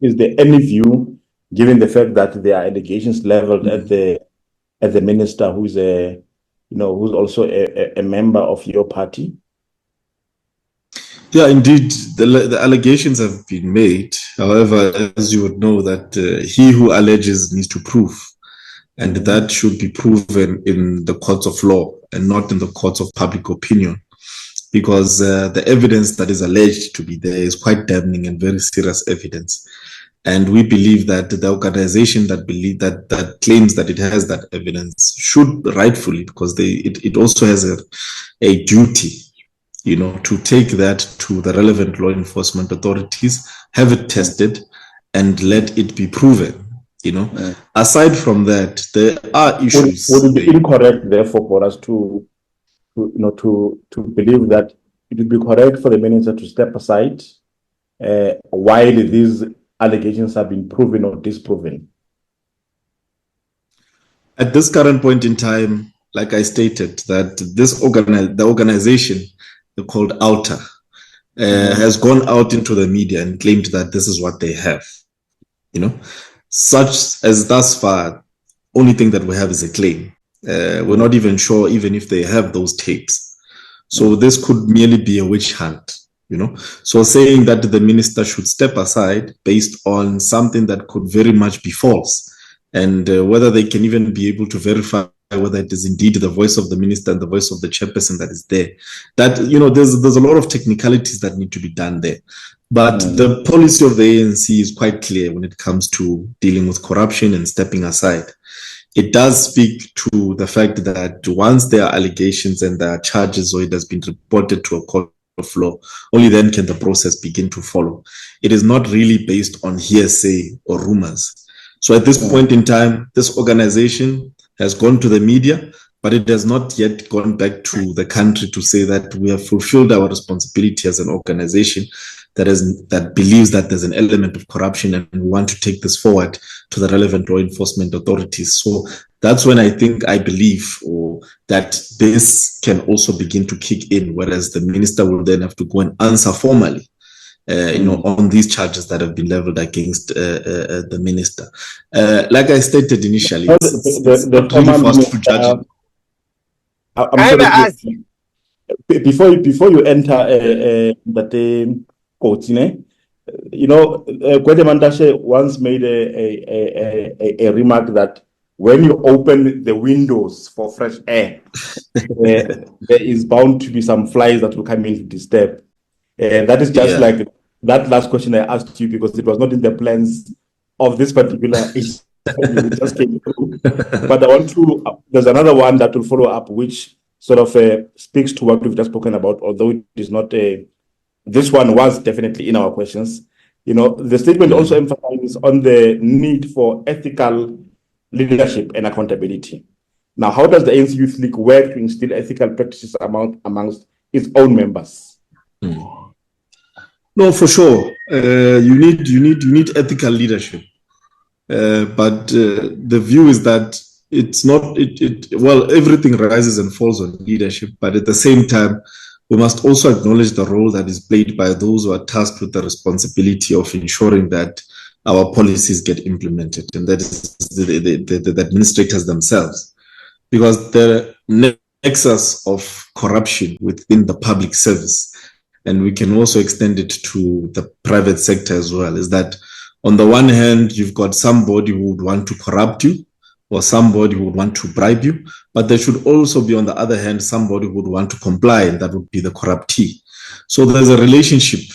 is there any view, given the fact that there are allegations leveled at the minister who's who's also a member of your party? Yeah, indeed, the allegations have been made. However, as you would know, that he who alleges needs to prove, and that should be proven in the courts of law and not in the courts of public opinion, because the evidence that is alleged to be there is quite damning and very serious evidence. And we believe that the organization that claims that it has that evidence should rightfully, because it also has a duty, to take that to the relevant law enforcement authorities, have it tested, and let it be proven. Aside from that, there are issues. Would it be incorrect, therefore, for us to believe that it would be correct for the minister to step aside while these allegations have been proven or disproven? At this current point in time, like I stated, that the organization called OUTA has gone out into the media and claimed that this is what they have. Such as thus far, only thing that we have is a claim. We're not even sure even if they have those tapes. So this could merely be a witch hunt. So saying that the minister should step aside based on something that could very much be false, and whether they can even be able to verify whether it is indeed the voice of the minister and the voice of the chairperson that is there, that there's a lot of technicalities that need to be done there. But the policy of the ANC is quite clear when it comes to dealing with corruption and stepping aside. It does speak to the fact that once there are allegations and there are charges, or it has been reported to a court of law, only then can the process begin to follow. It is not really based on hearsay or rumors. So at this point in time, this organization has gone to the media, but it has not yet gone back to the country to say that we have fulfilled our responsibility as an organization that believes that there's an element of corruption and we want to take this forward to the relevant law enforcement authorities. So that's when I believe that this can also begin to kick in, whereas the minister will then have to go and answer formally on these charges that have been leveled against the minister. Like I stated initially, it's not really for us to judge it. Before you enter that Gwede once made a remark that when you open the windows for fresh air, there is bound to be some flies that will come in to disturb. That is just like that last question I asked you, because it was not in the plans of this particular issue. It just came through. But there's another one that will follow up, which sort of speaks to what we've just spoken about, although it is not this one was definitely in our questions. The statement also emphasizes on the need for ethical leadership and accountability. Now, how does the ANC Youth League work to instill ethical practices amongst its own members? No, for sure. You need ethical leadership. But the view is that it's not, everything rises and falls on leadership, but at the same time, we must also acknowledge the role that is played by those who are tasked with the responsibility of ensuring that our policies get implemented, and that is the administrators themselves. Because the nexus of corruption within the public service, and we can also extend it to the private sector as well, is that on the one hand, you've got somebody who would want to corrupt you, or somebody who would want to bribe you, but there should also be, on the other hand, somebody who would want to comply, and that would be the corruptee. So there's a relationship